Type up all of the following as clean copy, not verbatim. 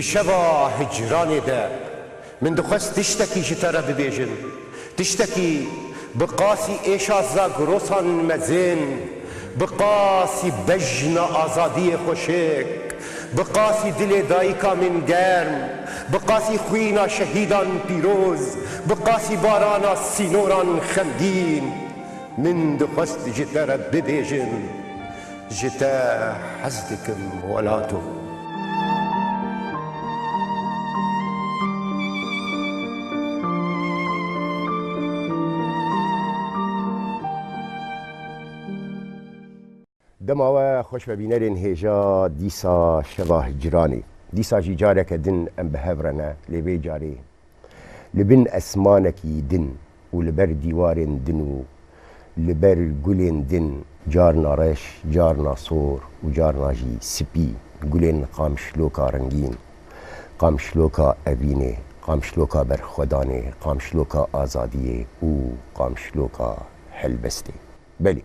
دشوا هجرانی ده من دخست تشتکی جتره ببیجن تشتکی بقاسی ایشازا گروسان مزین بقاسی بجن آزادی خوشک بقاسی دل دایکا من گرم بقاسی خوینا شهیدان پیروز بقاسی بارانا سینوران خمگین من دخست جتره ببیجن جتا حزدكم ولاتو دماوه خوش ببینرین هجا دیسا شبه جرانی دیسا جی جارك دن ام بهورنا لبي جاري لبن اسمانكي دن ولبر ديوارن دنو لبر گلين دن جارنا رش جارنا صور وجارنا جي سبي گلين قامشلوكا رنگين قامشلوكا ابينه قامشلوكا برخدانه قامشلوكا آزاديه و قامشلوكا حلبسته بلي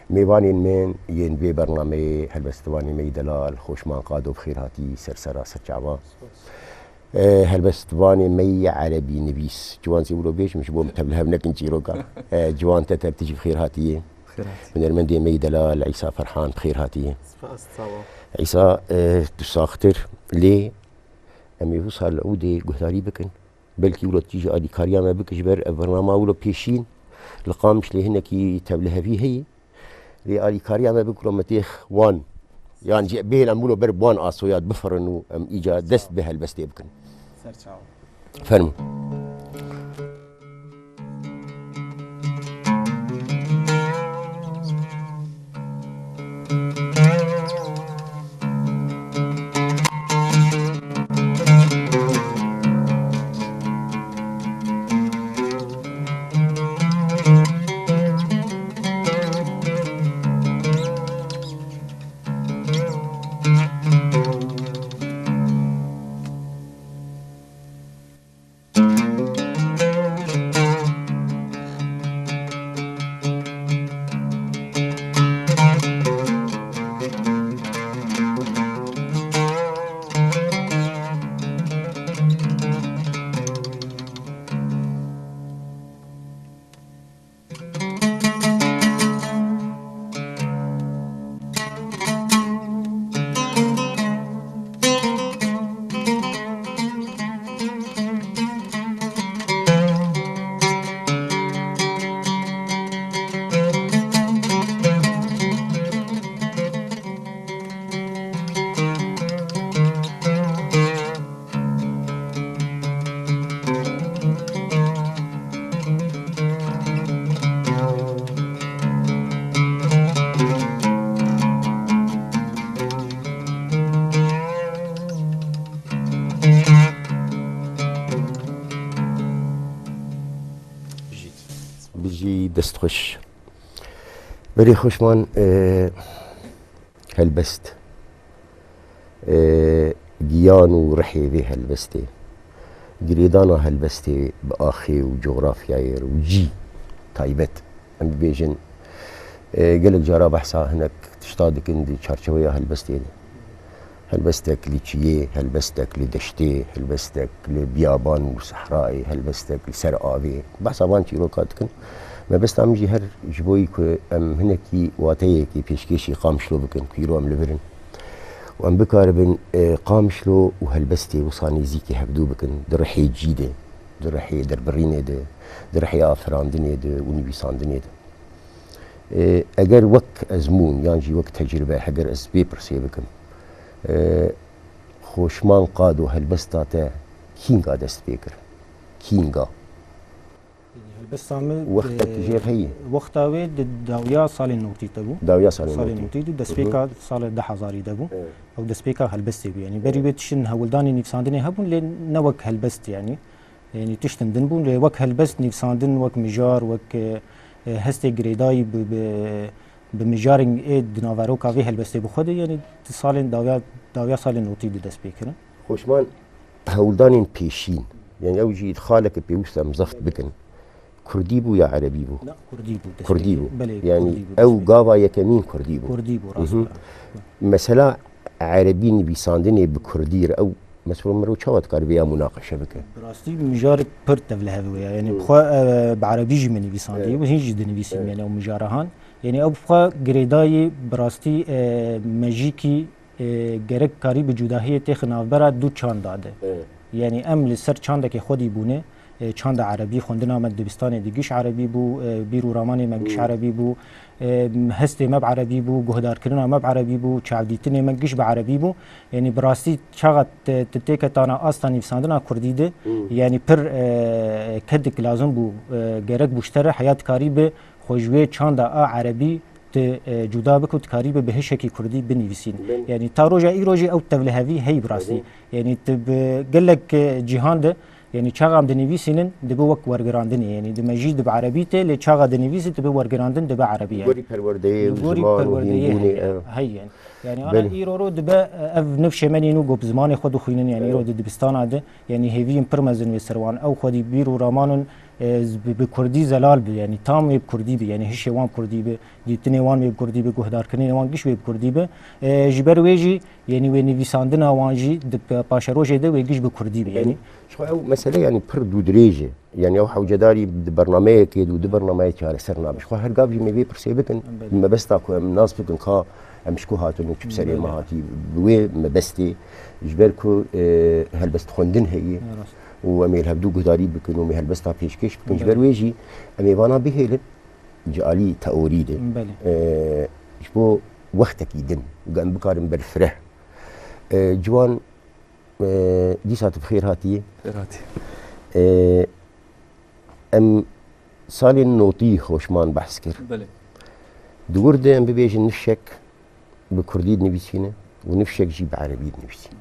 میوانین من ین بی برنامه هلبستوانی می دلال خوشمان قادو بخیر هاتی سرسرا سرچعبا هلبستوانی می عربی نبیس جوان سيقولوا بيش مش بوم تبلها بنكن جيروكا جوان تتر تجي بخير هاتيه من المندي مي دلال عيسى فرحان بخير هاتيه عيسى تساختر ليه امي يوصل العودة قهداري بكن بلكي ولو تيجي آدي كاريا ما بكش بر برنامه ولو بيشين لقامش لهنكي تبلها فيه هي لآلی کاریا ما بکرم متیخ وان يعني جي به الأمولو برب وان آسويات بفرنو ام إيجا دست به البستي بكن فرمو دست خوش بری خوشمان هلبست گیان و رحی به هلبسته گریدانا هلبسته بآخی و جغرافیای و جی تایبت ام بیجن قلق جارا بحثا هناك تشتادك اندي چارچوية هلبسته هلبستك لچيه هلبستك لدشته هلبستك لبيابان وصحرائي هلبستك لسر آوي بحثا وان چيرو كاتكن ما بس عم يجي هر جبوي كو ام هناكي واتيه كي بيشكيشي قامشلو بكن كيرو ام لبرن وام بكاربن قامشلو وهلبستي وصاني زيكي هبدو بكن درحي جيده درحي دربرينه ده درحي افراندنه ده ونبيساندنه ده اگر وقت ازمون يعني وقت تجربه اگر از بيبر سيبكم خوشمان قادو هلبستاته كينغا دست بيكر كينغا بس عمل وقت تجيب هي وقتها داويا صار نوتي تبو داويا صار نوتي دسبيكا صار 10000 دبو او دسبيكا هلبستي يعني بري بتشن هولداني نفساندني هبون لين نوك هلبست يعني تشتن دنبون لوك هلبست نفساندن وك مجار وك هستي جريداي بمجارين ايد نافارو كافي هلبستي بخود يعني صار داويا صار نوتي دسبيكا خوشمان هولداني بيشين يعني او جيت خالك بيوسا مزفت بكن كردي بو يا عربي بو؟ لا كردي بو كردي بو يعني كرديبو او قاوا يكمين كردي بو كردي بو راسا مثلا عربي بيساندني بكردير او مسؤول مرو چاوت کار بیا مناقشه بکن براستی مجار پر تفله هوی یعنی بخوا بعربی جی منی بیساندی و هیچ جدی نویسیم یعنی او مجارهان یعنی او بخوا گریدای براستی مجیکی گرک کاری به جداهی تخ نافبرا دو چاند داده یعنی ام لسر چاندک خودی بونه چاند عربی خوندن آمد دبستان دیگیش عربی بو بیرو رامانی مگیش عربی بو هستی مب عربی بو گهدار کردن مب عربی بو چاودیتن مگیش به عربی بو یعنی براستی چقدر تتیک تانا اصلا نفساندنا کردی ده یعنی پر کدک لازم بو گرک بوشتره حیات کاری به خوشوی چاند عربی جدا بکوت کاری به هشکی کردی بنویسین یعنی تا روزا ای روزی او تبلهوی هی براستی یعنی تب گلک جهان ده یعنی چاقام دنویسینن دبه وک ورگراندن یعنی دمجید به عربی ته ل چاقا دنویسی دبه ورگراندن دبه عربی گوری پرورده زمان و هندونه هی يعني انا ايرو دبا اف نفش مني نو جوب زمان خود خوينن يعني ايرو دبستان عاد يعني هيفين برمزن وسروان او خدي بيرو رامانن بكردي زلال بي يعني تام بكردي بي يعني هش وان كردي بي ديتني وان بكردي بي گهدار كني وان گش بكردي بي جبر ويجي يعني وين ويساندنا وانجي دب باشروجه ده ويگش بكردي بي يعني شو او مساله يعني پر دو دريجه يعني او حوجداري برنامج كده ودو برنامج على سرنا مش خو هر قاب مي بي برسيبكن ما بس تاكو الناس بكن خا امشكو هاتو نو بسري ما هاتي بوي مبستي جبركو هلبست خوندن هي وامير هبدو قداري بكن ومي هلبستا بيشكش بكن جبر ويجي امي وانا بهيل جالي تاوريد جبو وقتك يدن وقام بكارم برفره جوان دي ساعت بخير هاتي ام سالي نوطي خوشمان بحث كر بله دور ده ام ببيجن نفشك بكردي نبيسينه ونفشك جي بعربي نبيسين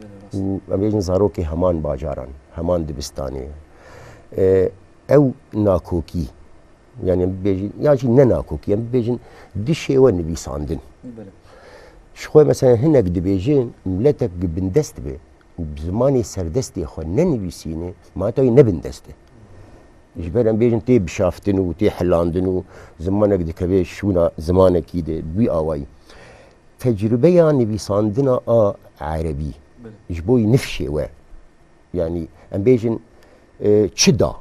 وام بيجن زاروكي همان باجاران همان دبستاني او ناكوكي يعني بيجن ياجي نناكوكي ام بيجن دي شيء ونبي ساندن شخوي مثلا هناك دبيجن ملتك بندست به بزماني سردستي خو ننبيسينه ما توي نبندسته جبر ام بيجن تي بشافتن وتي حلاندن زمانك دكبي شونا زمانك كده بي اواي تجربه يعني بيصاندنا عربي جبوي نفشي و يعني ام بيجن تشدا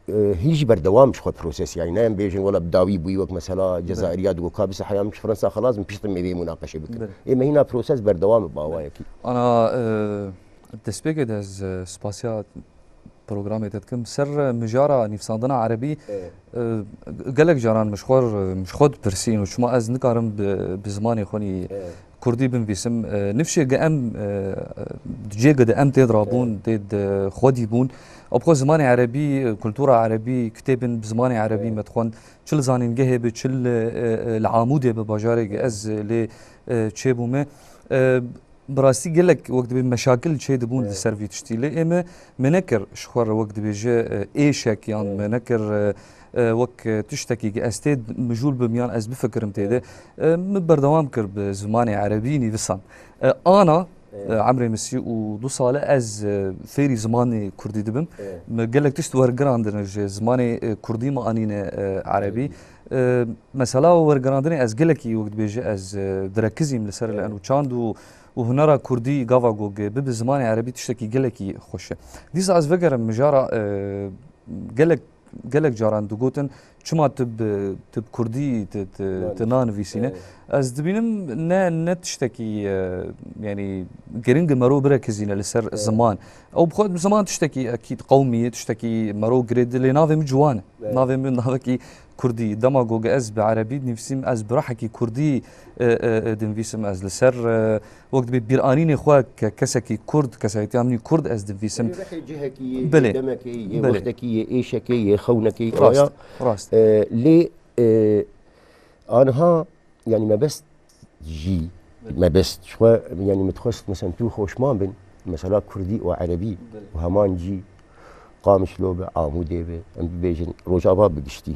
هيجي بردوام شخو بروسيس يعني نام بيجن ولا بداوي بوي وك مثلا جزائريات وكا بس حياه مش فرنسا خلاص مش مي مناقشه بك اما هنا بروسيس بردوام باواي انا تسبيك داز سباسيات برنامج تتكم سر مجارة نفساندنا عربي قالك جاران مش خود برسين وشما از نكارم بزماني خوني كردي بنفيسم نفشي قام جي قد ام تضربون تد خودي بون ابخو زماني عربي كلتورة عربي كتاب بزماني عربي متخون شل زانين جهب شل العامودة بباجاري از ل تشيبومه براسي قالك وقت بمشاكل شيء دبون السيرفي تشتيلي اما منكر شخور وقت بيجي ايشك يعني منكر وقت تشتكي استيد مجول بميان از بفكر متيده بردوام كر بزماني عربيني بسان انا عمري مسي ودو صالة از فيري زماني كردي دبم قالك تشت ورقراندن زماني كردي ما انين عربي مثلا ورقراندني از قالكي وقت بيجي از دركزي من السر لانه چاندو وهنرا كردي غافا جوج بزماني عربي تشتكي قالكي خوشه ديس از فكر مجارة قالك جاران دوغوتن شما تب كردي تنان فيسينه از دبينم نا تشتكي يعني جرينج مرو بركزينه لسر زمان او بخود زمان تشتكي اكيد قوميه تشتكي مرو جريد اللي نافي مجوانه نافي من نافكي كردي دماغوج از بعربي نفسيم از برحكي كردي دنفيسم از لسر وقت بيرانيني خوا كسكي كرد كسيتامني كرد از دنفيسم بلي دمكي وقتكي ايشكي خونكي راست لي انها يعني ما بس جي ما بس شو يعني متخصص مثلا تو خوشمان بن مثلا كردي وعربي وهمان جي قامش لوبه عامودي ام بيجن روجابا بقشتي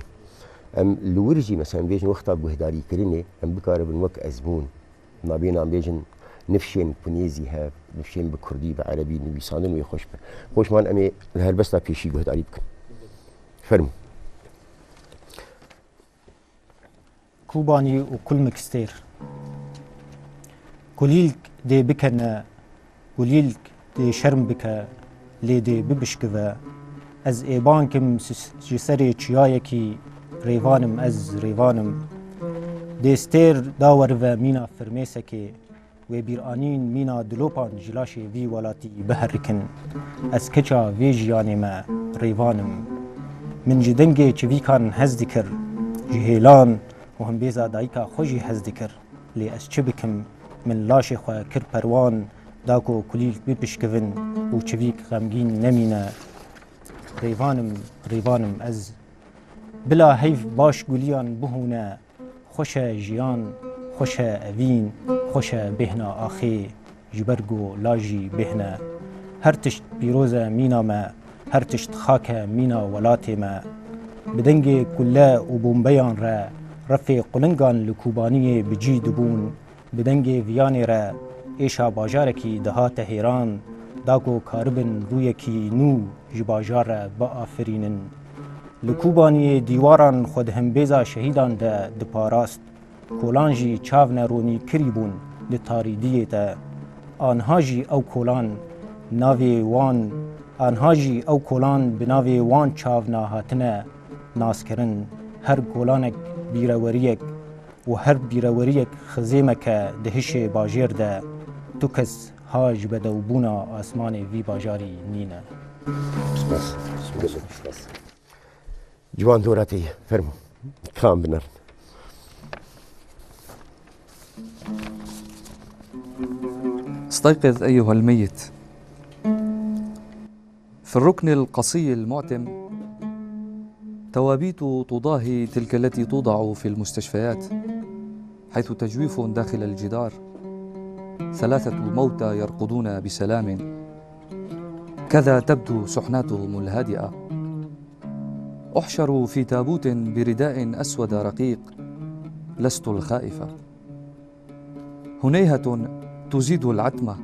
ام لورجي مثلا بيجن وقتا بهداري كريني ام بكار بن وك ازمون ما بينا بيجن نفشين بنيزي هاف نفشين بكردي بعربي نبيسانن ويخوش خوشمان امي الهربستا بيشي بهداري بكن فرمو كوباني وكل مكستير كليلك دي بكن كليلك دي شرم بك ليدي ببشكفا از ايبانكم جسري تشيايكي ريفانم از ريفانم ديستير داور و مينا فرميسكي وبيرانين مينا دلوبان جلاشي في ولاتي بهركن از كچا في جياني ما ريفانم من جدنگي چوي كان هزدكر جهيلان وهم بيزا دايكا خوشي هزدكر لي از چبكم من لاشي خوا كر پروان داكو كليل ببشكفن و چويك غمگين نمينا ريفانم از بلا هيف باش گوليان بهونا خوشا جيان خوشا اوين خوشا بهنا آخي جبرگو لاجي بهنا هر تشت بيروزا مينا ما هر تشت خاكا مينا ولاتي ما بدنگي كلا و بومبيان را رفي قلنگان لكوباني بجي دبون بدنگي فياني را ايشا باجاركي دها تهيران داكو كاربن رويكي نو جباجار بآفرينن لکوبانی دیواران خود هم بیزا شهیدان ده دپاراست کولانجی چاو نرونی کریبون ده تاریدیه ده آنهاجی او کولان ناوی وان آنهاجی او کولان بناوی وان چاو ناهاتنه ناسکرن هر کولانک بیروریک و هر بیروریک خزیمک دهش باجیر ده تو کس هاج بدوبونا آسمان وی باجاری نینه بس جوان دوراتي فرمو كام بنر استيقظ أيها الميت. في الركن القصي المعتم توابيت تضاهي تلك التي توضع في المستشفيات، حيث تجويف داخل الجدار، 3 موتى يرقدون بسلام، كذا تبدو سحناتهم الهادئة. أحشر في تابوت برداء أسود رقيق، لست الخائفة. هنيهة تزيد العتمة،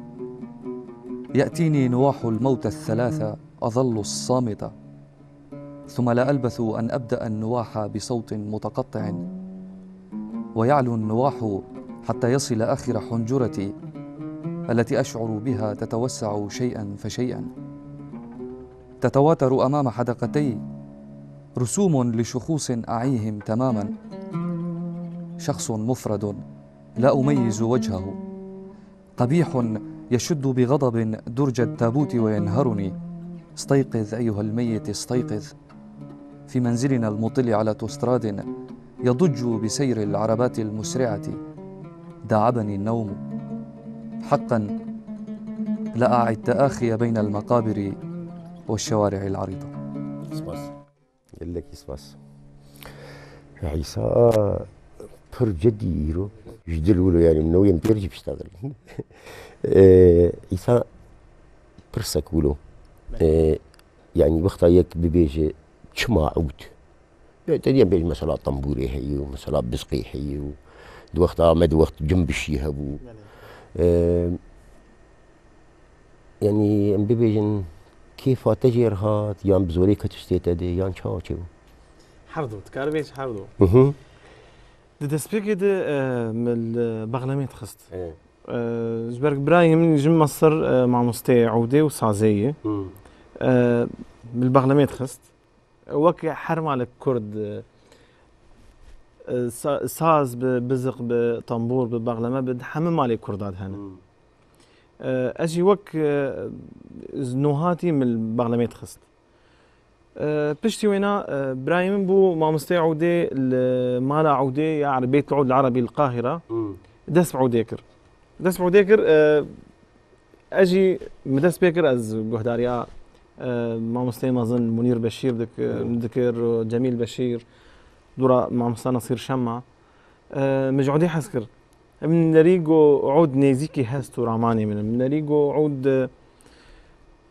يأتيني نواح الموت 3 أظل الصامتة، ثم لا ألبث أن أبدأ النواح بصوت متقطع، ويعلو النواح حتى يصل آخر حنجرتي التي أشعر بها تتوسع شيئا فشيئا. تتواتر أمام حدقتي رسوم لشخوص أعيهم تماما، شخص مفرد لا أميز وجهه، قبيح يشد بغضب درج التابوت وينهرني. استيقظ أيها الميت استيقظ، في منزلنا المطل على توستراد يضج بسير العربات المسرعة داعبني النوم. حقا لا أعي التآخي بين المقابر والشوارع العريضة. يقول لك يسواس عيسى بر جدي يرو جدلوا له يعني منو يمترج بيشتغل عيسى برسكوا له يعني وقتها يك ببيجي شما عود تدي بيجي مثلا طنبوري هي ومثلا بسقي هي دو وقتها مد وقت جنب الشي هبو يعني ام ببيجن كيف تجير هات يان بزوري كتشتيت دي يان شاو شو حردو تكاربيش حردو دسبيكي دي من البغلميت خست جبرك براي من جم مصر مع مستي عودي وسازية بالبغلميت خست وك حرم على كرد ساز بزق بطنبور بالبغلمة بدحمم على كردات هنا اجي وك نوهاتي من البغلميت خست بشتي وينا برايم بو ما مستي عودي مالا عودي يعني بيت العود العربي القاهرة دس بعوديكر دس بعوديكر اجي مدس بيكر از جهداريا ما مستي مازن منير بشير ذكر جميل بشير دورا ما مستي نصير شمع مجعودي حسكر من نريجو عود نيزيكي هستو راماني من نريجو عود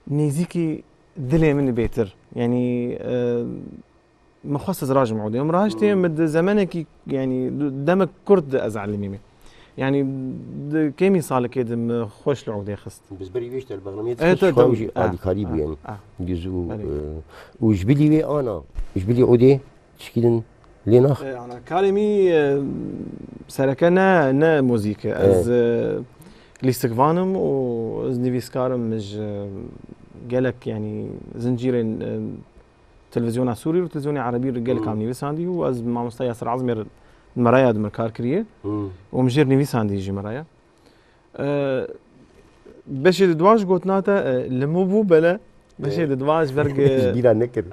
نيزيكي دلي من بيتر يعني مخصص راجم عودي يوم راجتي مد زمانك يعني دمك كرد ازعل ميمي يعني كيمي صالك كده خوش العودي خست بس بري بيشت البرنامج خوش عادي قريب يعني جزو وجبلي وي انا جبلي عودي تشكيلن ليناخ انا كلامي سركنا نا موزيكا از لیستکوانم و از نویسکارم مش گلک یعنی زنجیرین تلفزیون سوری و تلفزیون عربی رجال كام نویساندی و از مامۆستا یاسر عەزمی مرایا دمر کار کریه و مجر نویساندی جی مرایا بشي دواج قوتناتا لمو بلا بشي دواج برق بيرا نكر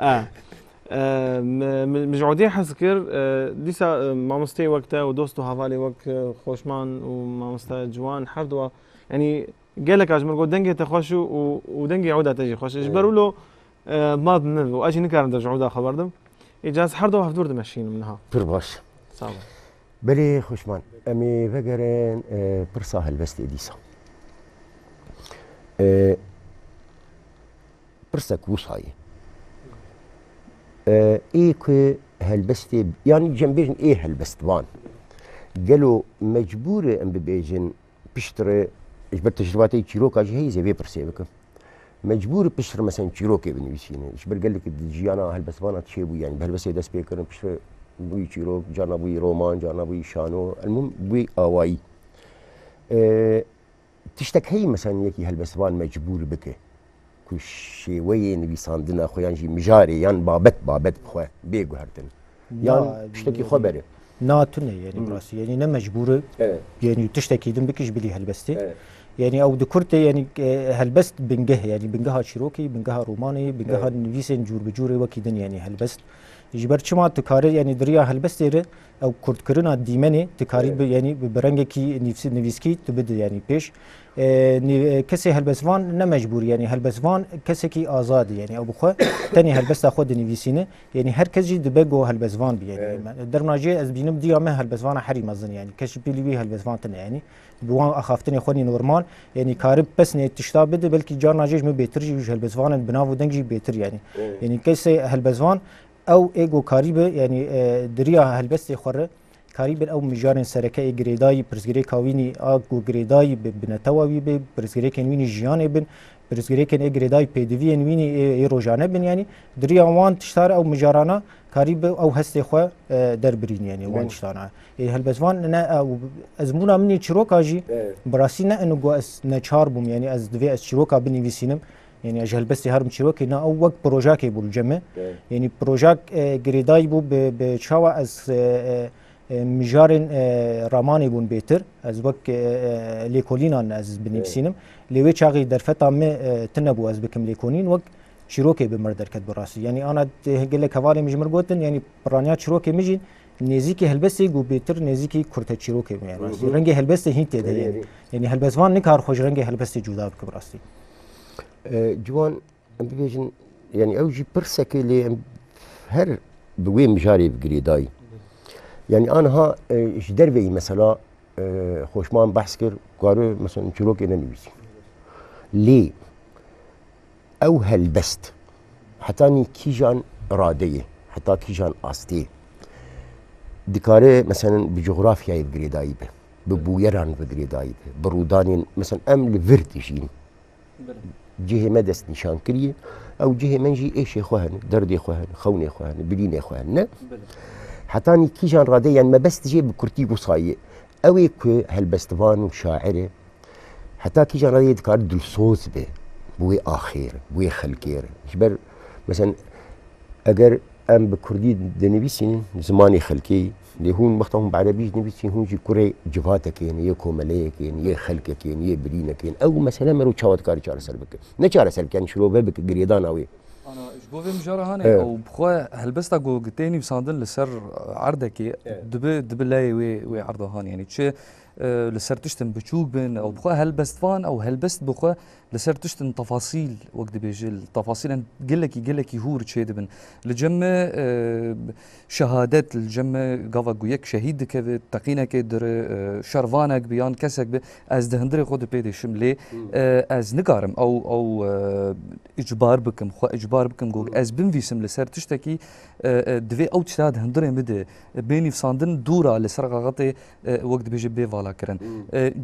مجعودي حسكر ديسا مامۆستای وقتها ودوستو هافالي وقت خوشمان ومامۆستا جوان حردوا يعني قالك اجمر قو دنگي تخوشو ودنگي عودا تجي خوش اجبروا له ما بنف واجي نكار درج عودا خبردم اجاز حردوا هفدور دمشين منها بير باش صعب بلي خوشمان امي فقرين برصا هالبست ديسا برسك وصاي ايه هالبست يعني جنبيجن ايه هالبست وان قالوا مجبورة ام ببيجن بيشتري اجبر تجرباتي تشيروكا هي زي بي برسي بك مجبور بيشتري مثلا تشيروكي بنويسيني اجبر قال لك جيانا هالبسبانة تشيبو يعني بهالبس داس بيكر بيشتري بوي تشيروك جانا بوي رومان جانا بوي شانو المهم بوي اواي تشتك هي مثلا يكي هالبسبان مجبور بك كوشي وين بيصاندنا خويا جي مجاري يعني بابت بخوا بيجو هرتن يعني تشتكي خبره ناتونه يعني براسي يعني نه مجبوره يعني تشتكي دم بكش بلي هالبستي يعني او دكرت يعني هالبست بنجه يعني بنجها شيروكي بنجها روماني بنجها نفيسن جور بجوري وكيدن يعني هالبست جبر چما تكاري يعني دريا هالبستيره او كرت كرنا ديمني تكاري يعني برنگكي نفيسكي تبد يعني بيش كسي هالبسفان نه مجبور يعني هالبسفان كسي كي آزاد يعني او بخوا تاني هالبست خود نفيسينه يعني هر كجي دبگو هالبسفان بي يعني درناجي از بينم ديامه هالبسفان حري مزن يعني كش بيلي هالبسفان تن يعني بوان اخافتني خوني نورمال يعني كارب بس ني تشتا بده بلكي جارناجي مو بيترجي هالبسفان بناو دنجي بيتر يعني كسي هالبسفان او ايجو كاريبه يعني دريا هالبست خوره كاريبن او مجارن سركه جريداي برزغري كاويني اغو جريداي بنتواوي برزغري كنويني جياني بن برزغري كن جريداي بي دي في انويني روجانه بن يعني دريا وان تشتار او مجارانا كاريب او هستي خو دربرين يعني وان تشتانا هالبسوان انا او ازمونا مني تشروكاجي براسينا انو جو نچاربم يعني از دوي از تشروكا بنيفيسينم يعني اجهل بس هرم تشروكي نا او وقت بروجاكي بول جمع يعني بروجاك جريداي بو بشاوا از مجارن راماني بون بيتر از وقت ليكولينا از بنيفسينم لوي چاغي درفتا ما تنبو از بكم ليكونين وقت شروكي بمردر كد براسي يعني انا قال لك حوالي مجمر قوتن يعني برانيات شروكي مجي نزيكي هلبسي جو بيتر نزيكي كرتا شروكي يعني رنگي هلبسي هيت ده يعني هلبسوان نكار خوش رنگي هلبسي جودا بك براسي جوان ام بيجن يعني اوجي برسك اللي هر بوي مجاري بجريداي يعني انا ها ايش دربي مثلا خوشمان بحث كر قارو مثلا شروكي ننويسي ليه او هلبست حتى كيجان راديه حتى كيجان استي دكاري مثلا بجغرافيا بجريداي ببويران بجريداي برودان مثلا ام لفرتجين جهه مدس نشان كريه او جهه منجي ايش اخوان دردي اخوان خوني اخوان بلين اخوان حتى كيجان راديه يعني ما بس تجي بكرتي قصايه اوي كو هلبستوان وشاعره حتى كيجان راديه دكار دل صوت به بوي آخر بوي خلقير جبر مثلا اگر ام بكردي دنبيسين زماني خلقي اللي هون مختهم بعربي نبيسين هون جي كوري جفاتكين يا كومليكين يا خلقكين يا برينكين او مثلا مرو تشاوت كاري چار سلبك نچار سلبك يعني شروع بك جريدان اوي انا جوفي مجاره هاني او بخوا هلبستا جو تاني بصندن لسر عردك دب لاي وي عرضه هاني يعني تشي لسر تشتم بتشوك بين او بخوا هلبستفان او هلبست بخوا لسر تشتم تفاصيل وقت بيجي التفاصيل قلك يهور تشي دبن لجمع شهادات الجمع قافا قويك شهيد كذا تقينا كدر شرفانك بيان كسك از دهندري خود بيدي شملي از نقارم او اجبار بكم خو اجبار بكم جو از بنفيسم لسر تشتكي دوي او تشتاد هندري مد بيني فصاندن دورا لسر غاطي وقت بيجي بي فالا كرن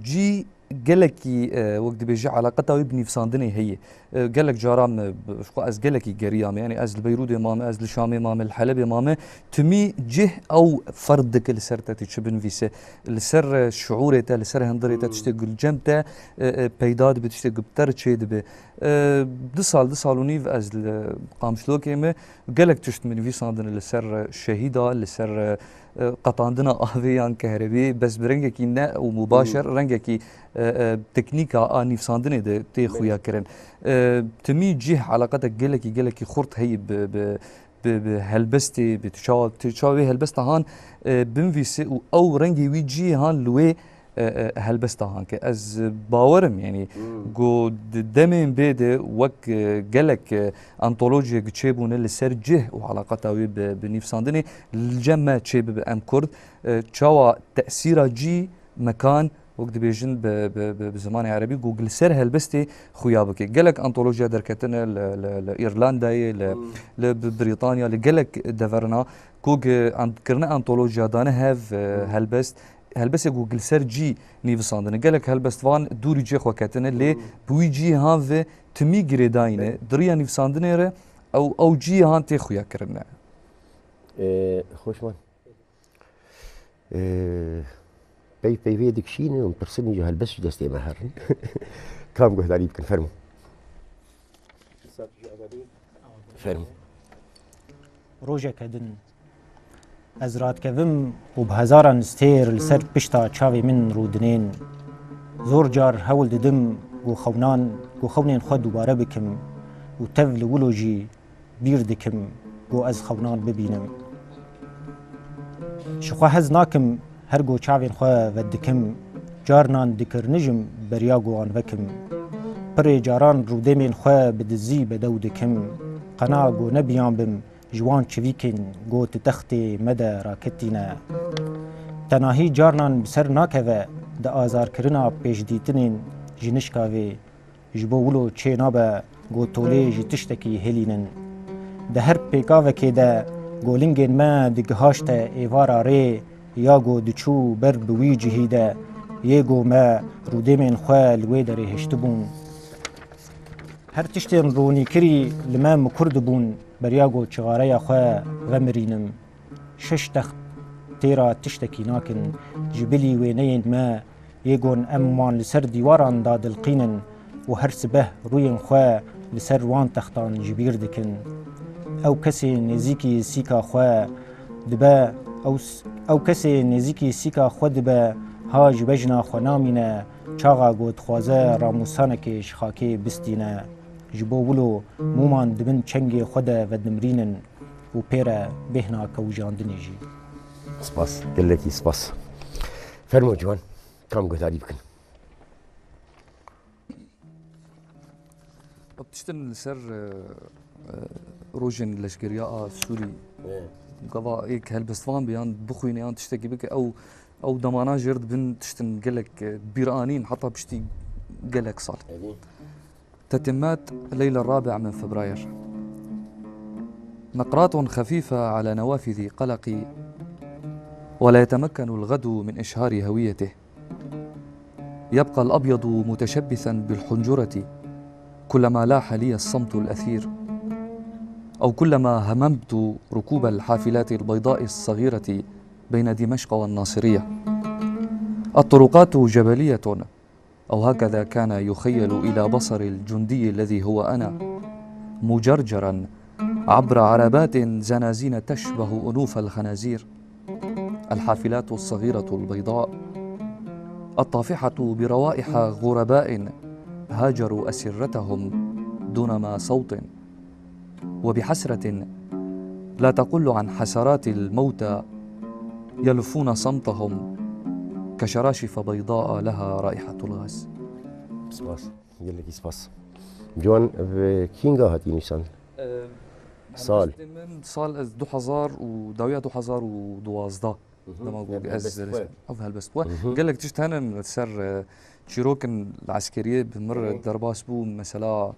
جي قالكي وقت بيجي علاقتها ويبني في صندني هي قالك جارام شو از قالكي قريام يعني از البيروت امام از الشام امام الحلب امام تمي جه او فردك لسرته تشبن فيسه لسر شعورته لسر هندرته تشتغل جمته بيداد بتشتغل بترشيد ب دو سال ونيف از قامشلوكي قالك تشت من في صندن لسر شهيده لسر قطاندنا آویان كهربي بس برنگکی نه و مباشر رنگکی تكنيكا آني فساندنه ده تي خويا كرن تمي جه علاقتك جلكي خورت هي بهلبستي بتشاوي هلبستا هان بنفيس او رنگي ويجي هان لوي هلبستا هان از باورم يعني جو دمين بيده وك جلك انطولوجيا تشيبون اللي سر جه وعلاقتها بنيفساندني الجمع تشيب بام كرد تشاوا تاثيرها جي مكان وقت بيجن بزمان عربي جوجل سر هلبستي خويابك جلك انطولوجيا دركتنا لايرلندا لبريطانيا لجلك دفرنا كوج كرنا انطولوجيا دانا هاف هلبس جوجل سر جي نيفساندن قالك هلبست فان دوري جي خوكاتن اللي بوي جي هاف تمي جريداينه دريا نيفساندنيره او جي هان تي خويا كرنا خوشمان بي فيدك شيني ومترسلني جو هلبس دستي مهرن كام قهد علي يمكن فرمو روجا كدن ازرات كذم وبهزارا ستير لسر بشتا تشافي من رودنين زور جار هول ددم خونين خود دوباره بكم وتف لولوجي بيردكم از خونان ببينم شخوا هز ناكم هرگو چاوین خواه ودکم جارنان دکر نجم بریاگو آن وکم پری جاران رودمین خواه بدزی بدو دکم قناگو نبیان بم جوان چویکن گو تتخت مده راکتینا تناهی جارنان بسر ناکوه ده آزار کرنا پیش دیتنین جنشکاوه جبو ولو چه نابه گو توله جتشتکی هلینن ده هر پیکاوه که ده گولنگین ما دگهاشت ایوارا ری یاگو دچو بر بوی جهیده یگو ما رودمین خواه لوی داره هشتبون هر تشتین رونی کری لما مکرد بون بر یاگو چغاره خواه غمرینم شش تخت تیرا تشتکی ناکن جبلی وینین ما یگون امان لسر دیواران دادلقینن و هر سبه روین خواه لسر وان تختان جبیر دکن او کسی نزیکی سیکا خواه دبا او کسی نزیکی سیکا خود به هاج بجنا خونامینه چاغا گود خوازه راموسانه شخاکی بستینه جبو ولو مومان دبن چنگ خود و دمرینن و پیره بهنا کوجاندنی جی سپاس گلکی سپاس فرمو جوان کام گوتاری بکن بتشتن لسر روجن لشقرياء سوري قضاء هيك هالبستفان بيان بخويني ان تشتكي بك او دمانا جرد بن تشتن قالك بيرانين حتى بشتي قالك صار تتمات الليلة 4 من فبراير نقرات خفيفة على نوافذ قلقي ولا يتمكن الغد من إشهار هويته يبقى الأبيض متشبثا بالحنجرة كلما لاح لي الصمت الأثير أو كلما هممت ركوب الحافلات البيضاء الصغيرة بين دمشق والناصرية الطرقات جبلية أو هكذا كان يخيل إلى بصر الجندي الذي هو أنا مجرجرا عبر عربات زنازين تشبه أنوف الخنازير الحافلات الصغيرة البيضاء الطافحة بروائح غرباء هاجروا أسرتهم دونما صوت وبحسرة لا تقل عن حسرات الموتى يلفون صمتهم كشراشف بيضاء لها رائحة الغاز. سپاس گلکی سپاس جوان کینگا هاتی نشان سال من سال 2000 وداوية 2012 لما بقول از او هالبسبوه قال لك تشت هنا سر تشيروكن العسكريه بمر درباس بو مثلا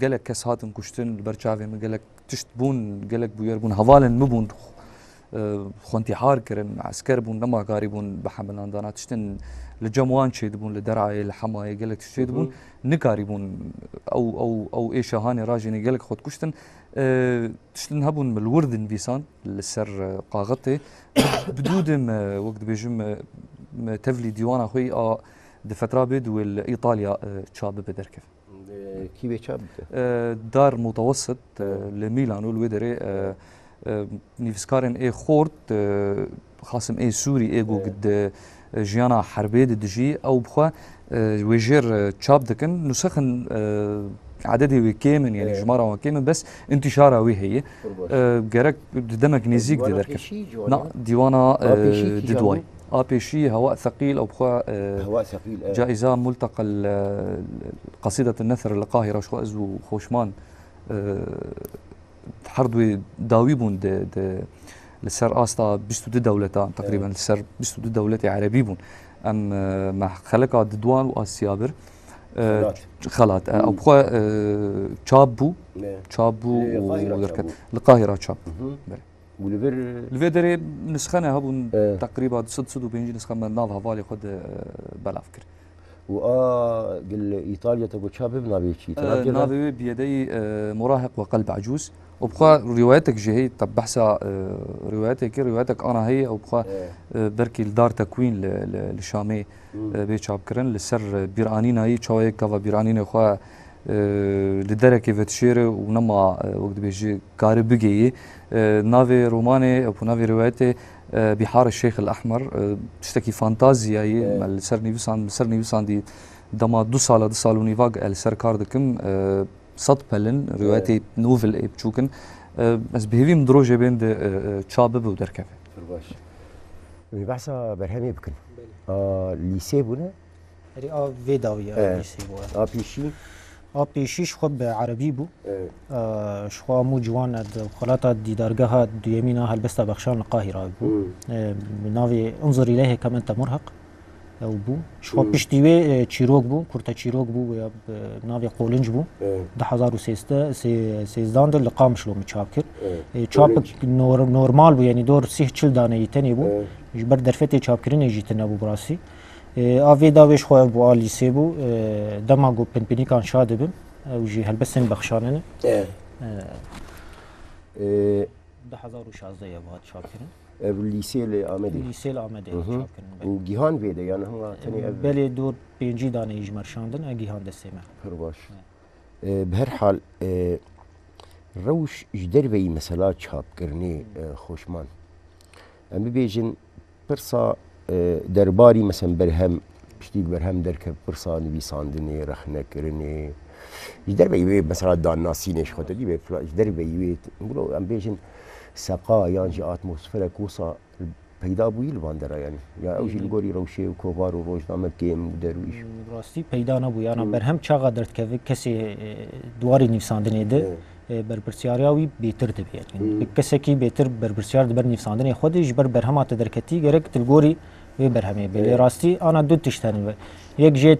قال لك كاس هاتن كشتن البرشافي قال لك تشت بون قال لك بوير بون هفالن مبون خوانتحار كرن عسكر بون نما قاري بون بحملان دانا تشتن لجموان شيد بون لدرعي لحماية قالك تشتيد بون نكاري بون او اي شهاني راجيني قالك خود كشتن تشتن هبون من الورد انفيسان للسر قاغطي بدودم وقت بيجم تفلي ديوان اخوي دفترة بدو ايطاليا تشاب بدركف كيف تشاب دار متوسط لميلانو الودري نيفسكارن اي خورت خاصم اي سوري ايجو قد جيانا حربي دجي او بخوا ويجير تشاب دكن نسخن عددي وكيمن يعني جمارة وكيمن بس انتشارها وي هي جرك دمك نزيك دي دركب ديوانا ددواي ابيشي هواء ثقيل او بخوا هواء ثقيل جائزة ملتقى قصيدة النثر القاهرة وشوائز وخوشمان حردوي داويبون لسر استا بيستو دولتا تقريبا لسر بيستو دولتي عربي بون ام مع خلقا ددوان واسيابر خلات او بخوا تشابو القاهرة تشاب الفيدري نسخنا هبون تقريبا 605 نسخه من ناظها فالي خد بلا فكر قل ايطاليا تبو تشاب بنابي شي نابي بيدي مراهق وقلب عجوز وبخوا روايتك جهي طب بحثها روايتك انا هي وبخوا بركي الدار تكوين للشامي بيتشاب كرن لسر بيرانينا هي تشاوي كافا بيرانينا خوا لدركي فتشير ونما وقت بيجي كاربجي نافي روماني او نافي روايتي بحار الشيخ الاحمر تشتكي فانتازيا هي مال سر نيفسان دي دما 2 سال ونيفاق السر كاردكم صد بلن روايتي نوفل اي بتشوكن بس بهيفي مدروجه بين تشابب ودركفه فرباش بحثا برهمي بكن ليسي بونا ري فيداوي ليسي بو بيشي پیشیش خب عربی بو شخوا مو جوان خلاطة دي درجها ديمينا هلبستا بخشان القاهرة بو ناوي انظر إليه كما أنت مرهق او بو شخوا بيشتيوي تشيروك بو كورتا تشيروك بو ويا ناوي قولنج بو 2013 اللي قام شلوم تشابكر تشابك نورمال بو يعني دور سيه تشل دانه يتني بو جبر درفتي تشابكرين يجيتنا بو براسي آوی داویش خواه بو آلیسی بو دماغو پنپنیکان شاده بیم و جی هلبسن بخشانه 2016 بعد شاب کردن لیسه لآمده لیسه لآمده شاب کردن و گیهان ویده یعنی هم تنی بله دور پنجی دانه ایجمر شاندن گیهان دسته من فرباش به هر حال روش جدر وی مثلا چاپ کرنی خوشمان امی بیجن پرسا درباری مثلا برهم پشتیک برهم درکب پرسا نویساندنی رخنه کرنی جدر بیوی مثلا داناسینش خود دی به جدر بیوی بلو ام بیشن سقا یانجی اتمسفر کوسا پیدا بویی لواندرا یعنی یا اوجی لگوری روشه و کوبار و روزنامه کیم درویش راستی پیدا نبود یعنی برهم چقدر درد که کسی دواری نویساندنی ده برپرسیاریاوی بیتر دبی یعنی کسی کی بیتر برپرسیار دبر نویساندنی خودش برهمات درکتی گرک تلگوری و برهمی بله راستی آن دو تشتن یک جت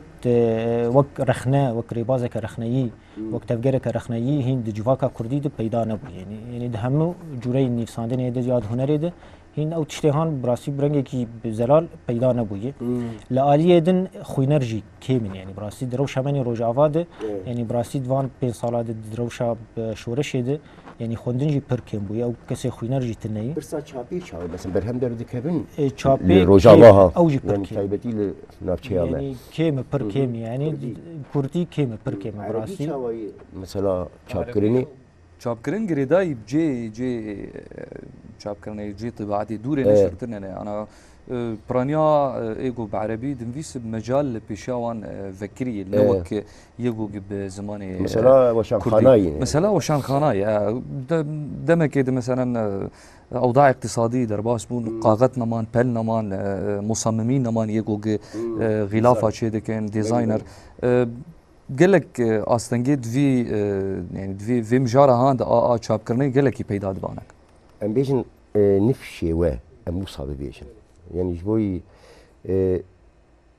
وک رخنه وک ریبازک رخنه‌ای وک تفکرک رخنه‌ای هند جواکا کردی ده پیدا نبود یعنی ده همه جوری نویساندنی ده زیاد هنری ده هین او تشتهان براستی برنگی کی بزلال پیدا نبوده لعالیه دن خوینرژی کیمن یعنی براستی دروش همانی روز آواده یعنی براستی دوان 5 ساله دروش شورش ده یعنی خوندنجی پر کم بوده او کسی خوینرژی تنهی برسا چاپی چاو مثلا برهم درد کبن چاپی روز آواها اوجی پر یعنی تایبتی لنافچه یعنی کم پر کم یعنی کردی کم پر کم براستی عربی مثلا چاپ کرنی چاپ کردن گریدای جی چاپ کردن جی طباعتی دوره نشرتن انا برانيا ايجو بعربي دنفيس بمجال بيشاوان فكري نوك يجو بزمان مثلا وشان خاناي مثلا وشان خاناي دمك مثلا اوضاع اقتصادي درباس بون قاغتنا مان بلنا مان مصممين مان يجو غلافه شي كان ديزاينر قال لك اصلا جيت في يعني في مجاره هاند شاب كرني قال لك يبيداد بانك ام بيجن نفشي و ام مصاب بيجن يعني جوي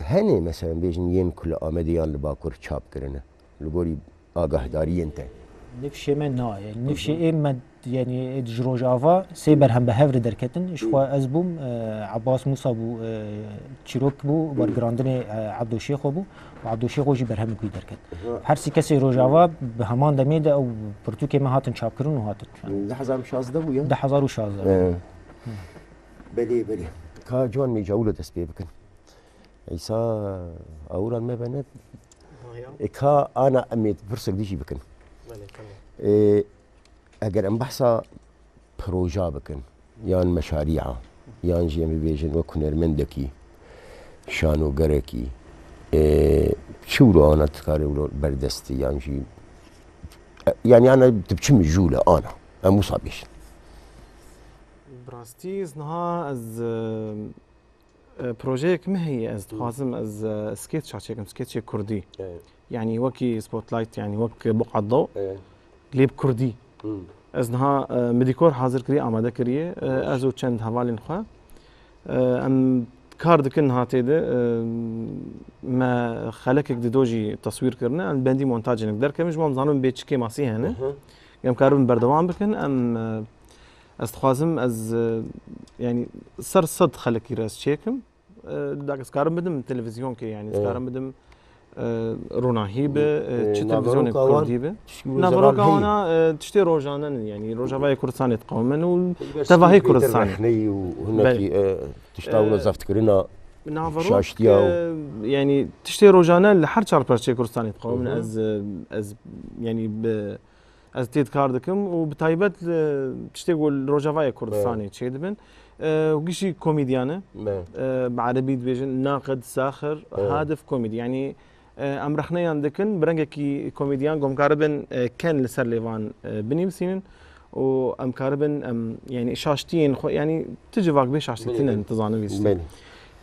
هني مثلا بيجن يم كل آمديان لباكور شاب كرنا لبوري آگاه داری انت نفشي من نا يعني نفشي اما يعني جروجافا سيبر هم بهفر دركتن إشوا أزبوم عباس موسى بو تشيروك بو برجراندني عبدو الشيخ بو وعبدو الشيخ وجي برهم كوي دركت هرسي كسي روجافا بهمان دميدا أو برتوكي ما هاتن شابكرون وهاتن لحظة مش قصده ويا 10,000 بلي كا جوان مي جولة دست بكن عيسى أورا ما بنات كا أنا أميت فرصة ديجي بكن اگر ام بحثا پروژه بکن یان مشاريع یان جيم بيجن وكنرمندكي شانو گركي شو انا تكاري بردستي يعني جي يعني انا تبشم جوله انا مو صابيش براستيز نها از بروجيك ما هي از خاصم از سكيتش عشان سكيتش كردي يعني وكي سبوت لايت يعني وك بقعة ضوء كليب كردي از نها مديكور حاضر كري آماده كريه ازو چند حوالين خوا ام کار دکن هاتیده ما خلک دوجی تصویر کرنه ام بندی مونتاژ نقدر کمیش ما مزانم بیچ کی ماسی هنه ام کارم بردوام بکن ام استخوازم از يعني صار صد خلك يراس شيكم داك سكارم بدم تلفزيون كي يعني سكارم بدم روناهيبه تلفزيون كرديبه نافروكا انا تشتي روجانا يعني روجافاي كردستاني تقومن وتفاهي كردستاني وهناك تشتاول زفت كرنا نافروك يعني تشتي روجانا لحر شهر برشي كردستاني تقومن از يعني از تيد كاردكم وبتايبت تشتغل روجافاي كردستاني تشي دبن وقشي كوميديانه بعربي دبيجن ناقد ساخر هادف كوميدي يعني ام رخنيان دكن برنگكي كوميديان قوم كاربن كان لسر ليفان بنيمسين و ام كاربن ام يعني شاشتين يعني تجي واق بي شاشتين انتظانو بيس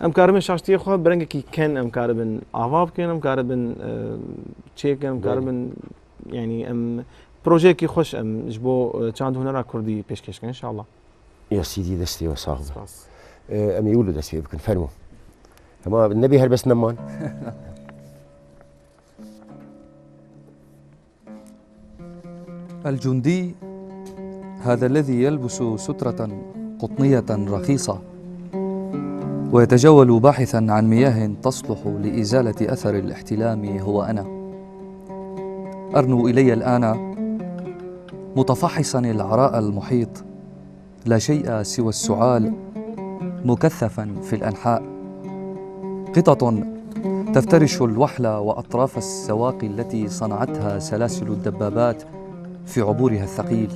ام كاربن شاشتي خو برنگكي كان ام كاربن اواب كان ام كاربن تشيك ام كاربن يعني ام بروجيكي خوش ام جبو چاند هنرا كردي پیشکش کن ان شاء الله يا سيدي دستي وصاحبي ام يقولوا دستي بكن فرموا تمام النبي هربس نمان الجندي هذا الذي يلبس سترة قطنية رخيصة ويتجول باحثا عن مياه تصلح لإزالة أثر الاحتلام هو أنا. أرنو إلي الآن متفحصا العراء المحيط، لا شيء سوى السعال مكثفا في الأنحاء، قطط تفترش الوحل وأطراف السواقي التي صنعتها سلاسل الدبابات في عبورها الثقيل.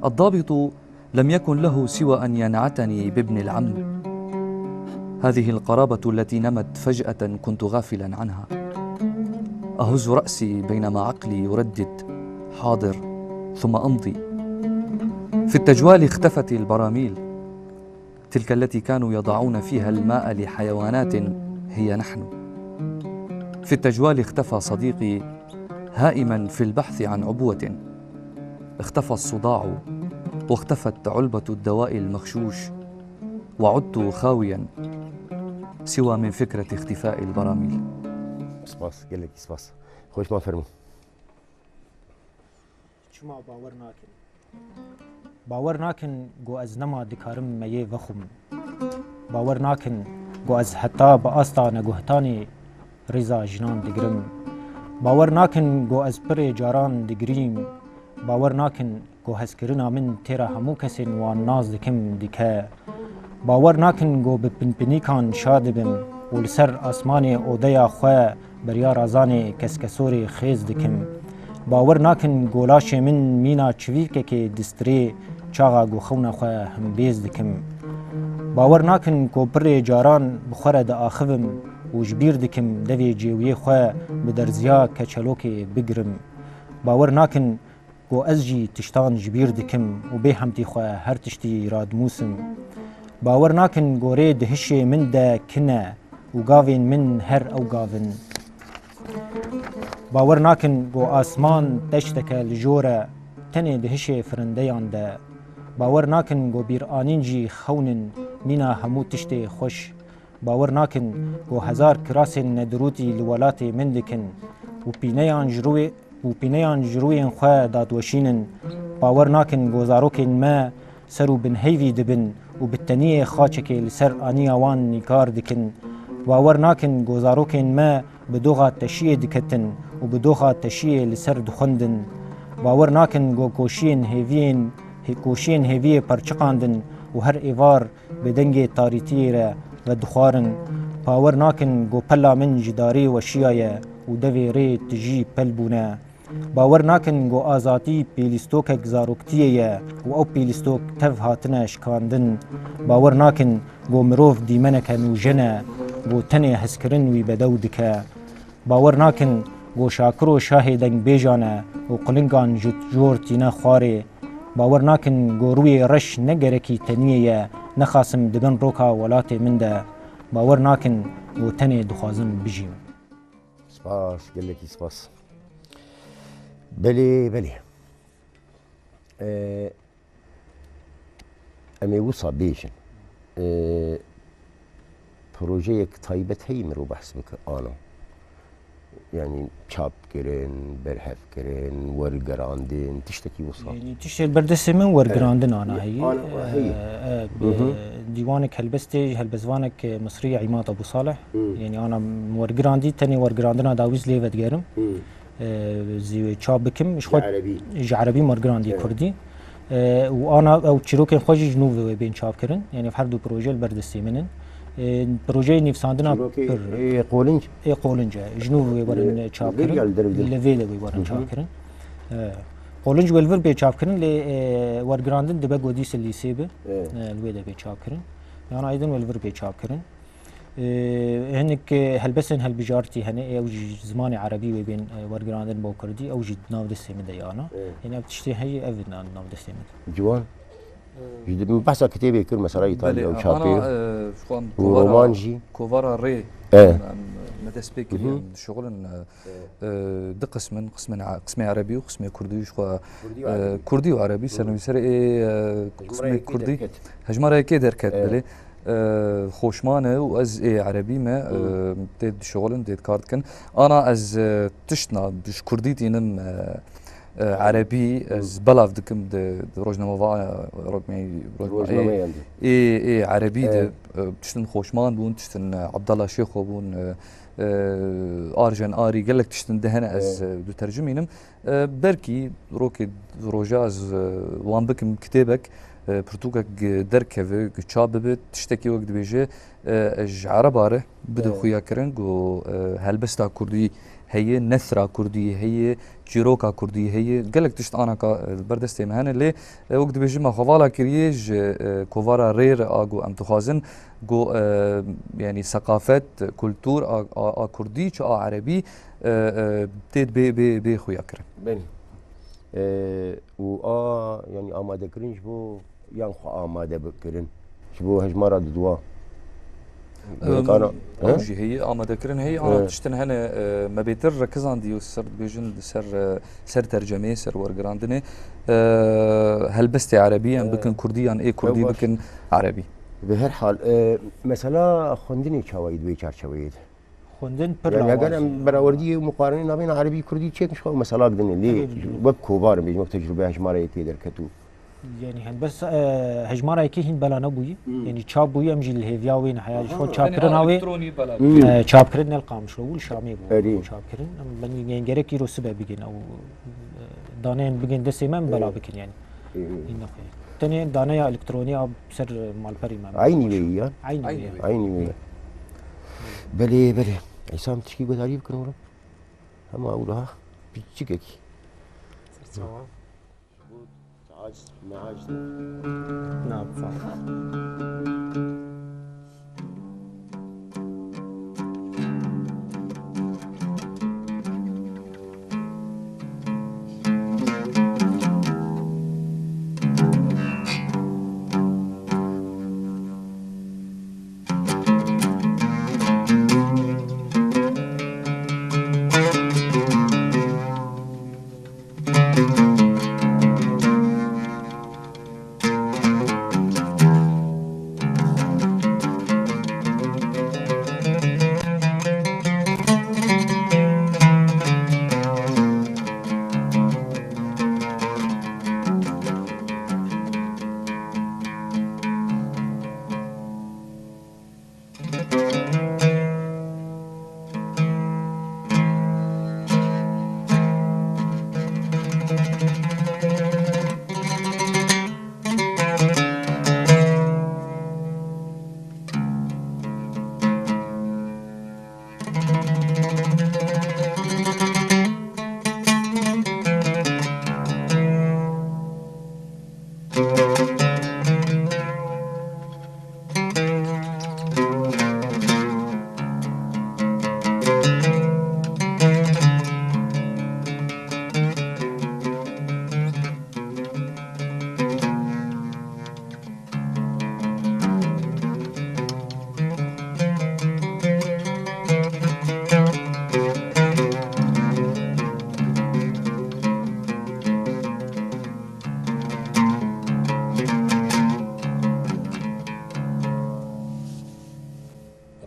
الضابط لم يكن له سوى أن ينعتني بابن العم، هذه القرابة التي نمت فجأة كنت غافلا عنها. أهز رأسي بينما عقلي يردد حاضر ثم أمضي. في التجوال اختفت البراميل، تلك التي كانوا يضعون فيها الماء لحيوانات هي نحن. في التجوال اختفى صديقي هائما في البحث عن عبوة، اختفى الصداع واختفت علبة الدواء المغشوش، وعدت خاويا سوى من فكرة اختفاء البراميل. سباس قال لك سباس خوش ما فرمو شما باور ناكن جو از نما دكارم ميه وخم باور ناكن جو از حتى باستا نگهتاني رضا جنان دگرم باور ناكن جو از پر جاران دگریم باور ناكن جو هسكرنا من تيرا همو كسن وان ناز دكم دكا باور ناكن جو بپنپنيكان شاد بم ولسر آسماني اوديا خواه بريا رازاني كسكسوري خيز دكم باور ناكن گولاش من مینا چویک که دستری چاغا گو خونا خواه هم بیز دکم باور ناكن گو پر جاران بخوره دا آخوم و جبیر دکم دوی جیوی خواه بدرزیا کچلوکی بگرم باور ناكن گو از جی تشتان جبیر دکم و بی همتی خواه هر تشتی راد موسم باور ناكن گو ری دهشی من دا کنه و گاوین من هر او گاوین باور ناكن گو آسمان تشتك لجورة تني دهشي فرنديان دا باور ناكن گو بير آنينجي خونن مينا همو تشتي خوش باور ناكن گو هزار كراسن ندروتي لولاتي مندكن و و پینیان جروین خواه دادوشینن باور ناکن گوزاروکین ما سرو بن هیوی دبن و بتنیه خاچکه لسر آنی آوان نیکار دکن باور ناکن گوزاروکین ما بدوغا تشیه دکتن و بدوغا تشیه لسر دخندن باور ناکن گو کوشین هیوی پرچقاندن و هر ایوار بدنگ تاریتی را و دخوارن باور ناکن گو پلا من جداری و شیایه و دوی ری تجی پلبونه باور ناکن گو آزادی پیلیستوک زاروکتیه و او پیلیستوک تف هاتنه شکاندن باور ناکن گو مروف دیمنک نوجنه گو تنه حسکرن وی بدو دکه باور ناکن گو شاکر و شاهدنگ بیجانه و قلنگان جور تینه خواره باور ناکن گو روی رش نگرکی تنیه نخاسم دبن روکا ولات من ده باور ناکن گو تنه دخوازم بجیم سپاس گلکی سپاس بله امی وصا بیشن پروژه یک تایبت هی مرو بحث بک آنو يعني چاپ کرن برهف کرن ورگراندن تشتكي وصا يعني تشتغل بردس من ورگراندن انا هي ديوانك هلبزوانك مصري عماد ابو صالح يعني انا ورگراندي تاني ورگراندنا داويز ليفت گرم زي چاپ بكم مش خود عربي ورگراندي كردي وانا او تشروكن خوجي جنوب بين چاپ کرن يعني في هر دو بروجه البردس منن بروژه نفساندنا پر قولنج جنوب ويبرن چاپ کرن لویل ويبرن چاپ کرن قولنج ولور به چاپ کرن ل ورگراندن دبه گودیس لیسیبه لویل به چاپ کرن يعني ايضا ولور به چاپ کرن هنك هلبسن هالبجارتي هنا او زمان عربي وبين ورگراندن بو كردي او جد ناو دسمه ديانا يعني بتشتي هي اذن ناو دسمه جوان من بحث كتابي كل مسألة إيطاليا أو شابير أنا شوان ورومانجي كوفارا ري مدسبيك شغل قسمين عربي وقسمين كردي شو كردي وعربي سنوي سر قسمين كردي هجمرة كده ركت بلي خوشمانه واز عربي ما تد شغل تد كاردكن أنا از تشنا بش كردي تينم عربي از بلاف دكم روجنامه روجنامه اي عربي تشتن خوشمان بون تشتن عبد الله شيخو بون ارجن اري قال لك تشتن دهنا از دو ترجمينم بركي روكي روجاز وان بكم كتابك برتوكك دركه تشابب تشتكي وقت بيجي اج عرباره بدو خويا كرنغو هلبستا كردي هي نثرة كردية هي جيروكا كردية هي قالك تشت أنا كبردستي مهنة اللي وقت بيجمع خوالا كريج كوفارا رير أجو أم تخازن جو يعني ثقافات كولتور كردي شو عربي بتد بي خويا كرم بني يعني آماده كرنش بو ينخو آماده بكرن شبو هجمارة دوا أنا أوجي هي آماده كرن هي أنا تشتن هنا ما بيتر ركزان ديو سر بيجن سر ترجمة سر ورقراندني هلبستي عربي أم بكن كردي أن إيه كردي بكن عربي بهر حال مثلا خندني شوايد ويشار شوايد خوندن پر يعني اگر براوردی مقارنه بین عربی کردی چه میشه مثلا بدن ليه وقت كوبار بيجمع تجربه هجماره يتيدر كتو يعني هن بس هجماره يكي هن بلا نبوي يعني تشاب بوي امجي الهيفيا وين حياه شو تشاب كرن هاوي تشاب كرن القام شو الشامي بو تشاب كرن من يعني غير كيرو سبب بيجن او دانين بيجن دسيمن بلا بكن يعني تاني دانيا الكترونيه بسر مال بري ما عيني ويا عيني ويا بلي عصام تشكي بتعريف كنورا هم أولها بيجيكي عاجز ما عاجز نعم صح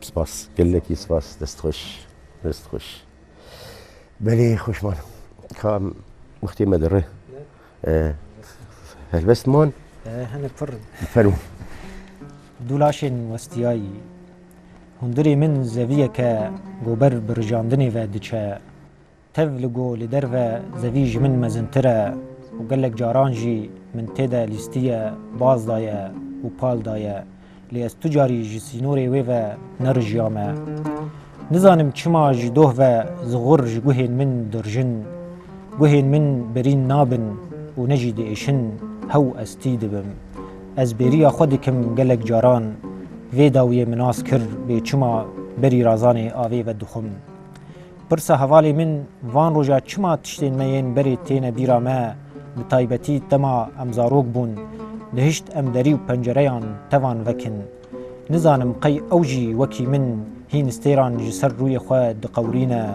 سپاس گلکی سپاس دست خوش بله خوشمان کام مختی مدره هلبست مان هنه پر فرو دولاشن وستیایی هندری من زویه که گوبر برجاندنی و دچه تولگو لدر و زویج من مزنتره و گلک جارانجی من تیدا لیستیه باز دایه و پال دایه لی از تجاری جسینوری و نرجیامه نزانم چما جدوه و زغور جگوهین من درجن گوهین من برین نابن و نجید ایشن هو استید بم از بریا خودکم گلک جاران وی داوی مناس کر به چما بری رازان آوی و دخم پرسا حوالی من وان روژا چما تشتین مین بری تین بیرا ما بتایبتی تما امزاروک بون دهشت ام دری و پنجریان توان وکن نزانم قی اوجی وکی من هین استیران جسر روی خواه دقورینه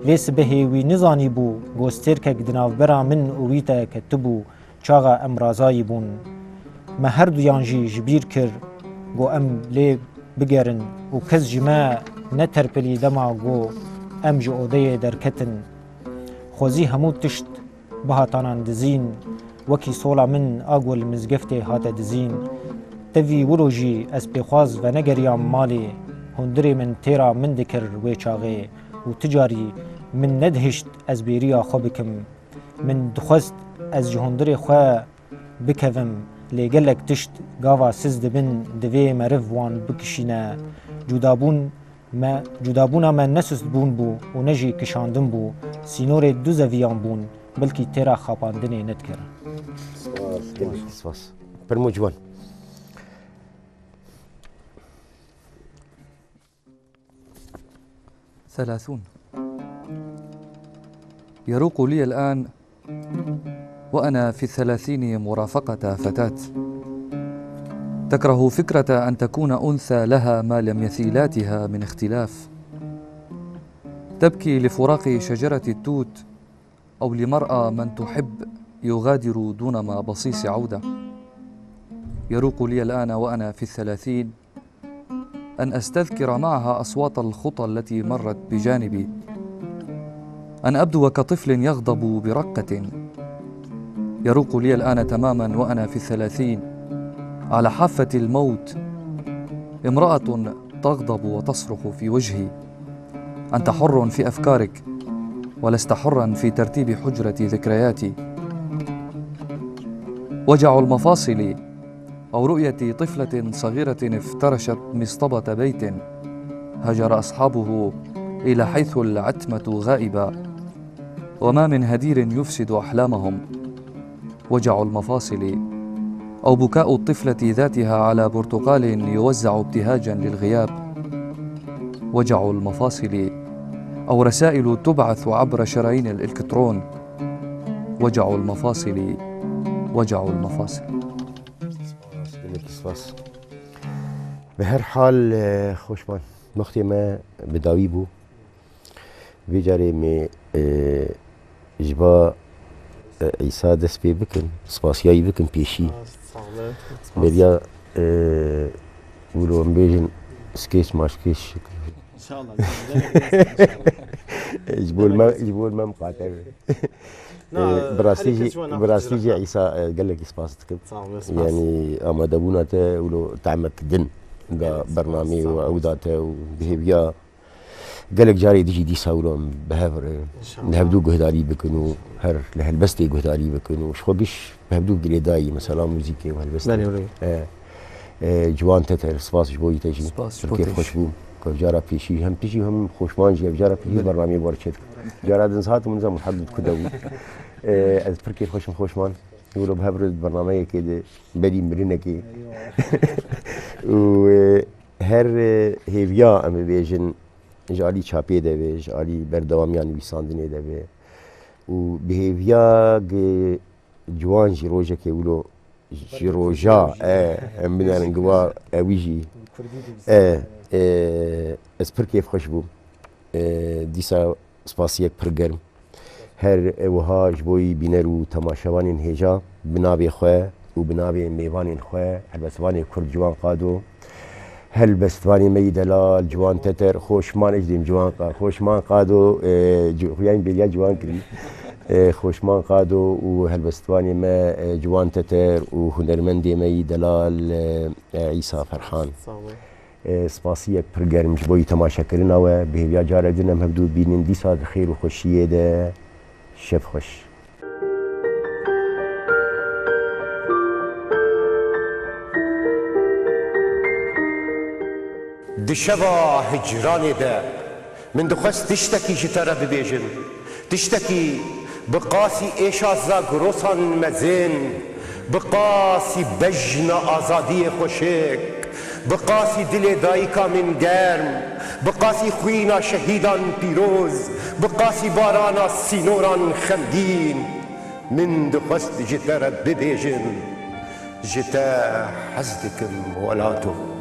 ویس بهیوی نزانی بو گوستیر که گدناو برا من اویتا که تبو چاغا امرازایی بون ما هر دویان جی جبیر کر گو ام لی بگرن و کس جما نترپلی دما گو ام جو اوده درکتن خوزی همو تشت بهاتانان دزین وکی صولا من آگول مزگفته هات دزین تفی وروجی از بخواز و نگریام مالی هندری من تیرا من دکر وی چاغه و تجاری من ندهشت از بیریا خوبکم من دخست از جهندری خواه بکوم لگلک تشت گاوا سز دبن دوی مرف وان بکشینه جدابونا ما نسست بون بو و نجی کشاندن بو سینور دو زویان بون بلکی تیرا خاپاندنی ند کرن سپاس فرمو جوان 30 يروق لي الآن وأنا في 30 مرافقة فتاة تكره فكرة أن تكون أنثى لها ما لمثيلاتها من اختلاف تبكي لفراق شجرة التوت أو لمرأى من تحب يغادر دون ما بصيص عودة يروق لي الآن وأنا في 30 أن أستذكر معها أصوات الخطى التي مرت بجانبي أن أبدو كطفل يغضب برقة يروق لي الآن تماما وأنا في 30 على حافة الموت امرأة تغضب وتصرخ في وجهي أنت حر في أفكارك ولست حرا في ترتيب حجرة ذكرياتي وجع المفاصل أو رؤية طفلة صغيرة افترشت مصطبة بيت هجر أصحابه إلى حيث العتمة غائبة وما من هدير يفسد أحلامهم وجع المفاصل أو بكاء الطفلة ذاتها على برتقال يوزع ابتهاجا للغياب وجع المفاصل أو رسائل تبعث عبر شرايين الإلكترون وجع المفاصل وجع المفاصل به هر حال خوشمان وقتی ما بداوی بو بیجاری می جبا عیسی دست پی بکن سپاسیایی بکن پیشی بریا ولو هم بیجن سکیش ماشکیش ان شاء الله جبول ما مقاطع براستيجي عيسى قال لك سباستك يعني اما دبوناته ولو تعمك دن برنامج وعوداته وبهبيا قال لك جاري ديجي دي ساولهم بهافر نهبدو جهداري بكنو هر لهالبستي جهداري بكنو شو بيش بهبدو جليداي مثلا موسيقى وهالبستي جوان تتر سباس جبوي تجي كيف خوشبو كيف جارا بيشي هم بيشي هم خوشمان جي جارا بيشي برنامج ورشت جارا دنسات من زمان محدد كدوي از تركي خوشمان يقولوا بهبر برنامج كده بدي مرينكي وهر هيفيا ام بيجن جالي چاپی دوی جالي بردوامیان ویساندنی دوی و بهیویا جوان جی روژه که ولو جی روژا من انگوا اویجی از پر کیف خوش بو دیسا سپاسیک پر گرم هر وها جبوی بینر و تماشاوان هجا بنابی خواه و بنابی میوان خواه البته وان کرد جوان قادو هلبستوانی می دلال جوان تتر خوشمان اجدیم جوان قاد خوشمان قادو خویان بیلیا جوان کری خوشمان قادو و هلبستوانی ما جوان تتر و هنرمندی می دلال عیسی فرحان سپاسیه پرگرمش بوی تماشا کرنا و بهویا جاره دنم هبدو بینین دی ساد خیر و خوشیه ده شب خوش دشوا هجرانی ده من دخست تشتکی جتره ببیجن تشتکی بقاسی ایشازا گروسان مزین بقاسی بجن آزادی خوشک بقاسی دل دایکا من گرم بقاسی خوینا شهیدان پیروز بقاسی بارانا سینوران خمگین من دخست جتره ببیجن جتا حزدکم ولاتو